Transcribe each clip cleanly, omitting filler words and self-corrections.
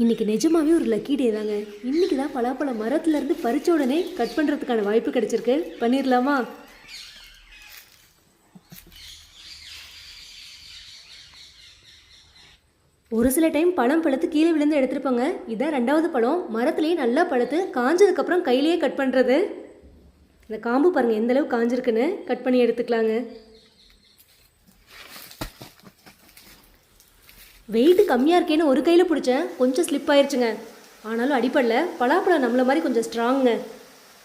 இன்றைக்கி நிஜமாவே ஒரு லக்கி டே தாங்க. இன்றைக்கி தான் பலாப்பழம் மரத்துலேருந்து பறித்த உடனே கட் பண்ணுறதுக்கான வாய்ப்பு கிடச்சிருக்கு. பண்ணிடலாமா? ஒரு சில டைம் பழம் பழுத்து கீழே விழுந்து எடுத்துருப்பாங்க. இதான் ரெண்டாவது பழம். மரத்துலேயே நல்லா பழுத்து காஞ்சதுக்கப்புறம் கையிலேயே கட் பண்ணுறது. இந்த காம்பு பாருங்கள் எந்தளவு காஞ்சிருக்குன்னு. கட் பண்ணி எடுத்துக்கலாங்க. வெயிட்டு கம்மியாக இருக்கேன்னு ஒரு கையில் பிடிச்சேன், கொஞ்சம் ஸ்லிப் ஆயிடுச்சுங்க. ஆனாலும் அடிப்படல. பலாப்பழம் நம்மள மாதிரி கொஞ்சம் ஸ்ட்ராங்குங்க.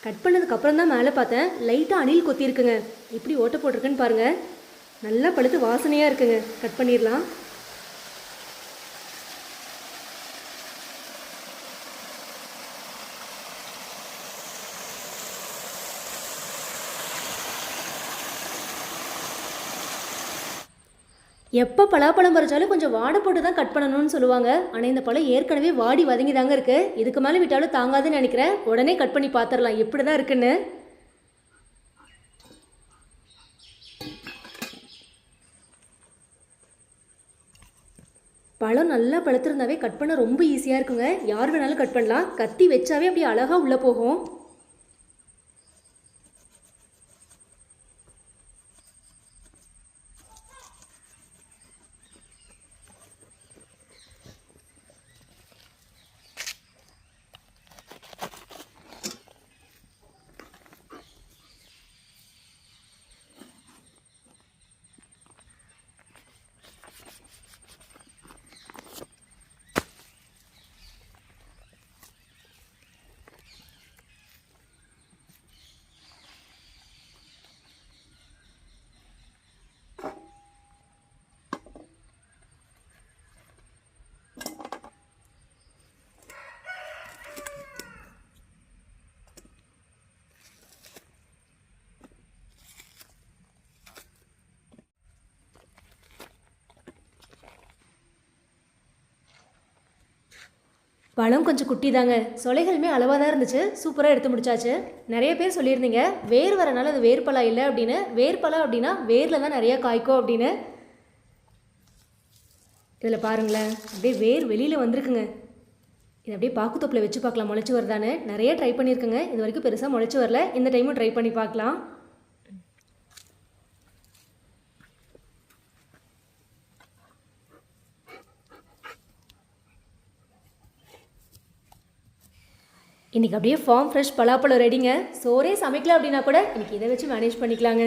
கட் பண்ணதுக்கப்புறம் தான் மேலே பார்த்தேன், லைட்டாக அணில் கொத்திருக்குங்க. எப்படி ஓட்ட போட்டிருக்குன்னு பாருங்கள். நல்லா பழுத்து வாசனையாக இருக்குங்க. கட் பண்ணிடலாம். எப்போ பலாப்பழம் பறிச்சாலும் கொஞ்சம் வாடை போட்டு தான் கட் பண்ணணும்னு சொல்லுவாங்க. ஆனால் இந்த பழம் ஏற்கனவே வாடி வதங்கி தாங்க இருக்குது. இதுக்கு மேலே விட்டாலும் தாங்காதுன்னு நினைக்கிறேன். உடனே கட் பண்ணி பார்த்துடலாம் எப்படி தான் இருக்குன்னு. பழம் நல்லா பழுத்திருந்தாவே கட் பண்ண ரொம்ப ஈஸியாக இருக்குங்க. யார் வேணாலும் கட் பண்ணலாம். கத்தி வச்சாவே அப்படியே அழகாக உள்ளே போகும். பழம் கொஞ்சம் குட்டி தாங்க. சொலைகளுமே அளவாக தான் இருந்துச்சு. சூப்பராக எடுத்து முடிச்சாச்சு. நிறைய பேர் சொல்லியிருந்தீங்க வேர் வரனால அது வேர்பலா இல்லை அப்படின்னு. வேர்பலா அப்படின்னா வேரில் தான் நிறையா காய்க்கும் அப்படின்னு. இதில் பாருங்களேன், அப்படியே வேர் வெளியில் வந்திருக்குங்க. இது அப்படியே பாக்குத்தொப்பில் வச்சு பார்க்கலாம் முளைச்சி வருதான்னு. நிறைய ட்ரை பண்ணியிருக்குங்க. இது வரைக்கும் பெருசாக முளைச்சி வரல. இந்த டைமும் ட்ரை பண்ணி பார்க்கலாம். இன்றைக்கி அப்படியே ஃபார்ம் ஃப்ரெஷ் பலாப்பழம் ரெடிங்க. சோறே சமைக்கல அப்படின்னா கூட இன்றைக்கி இதை வச்சு மேனேஜ் பண்ணிக்கலாங்க.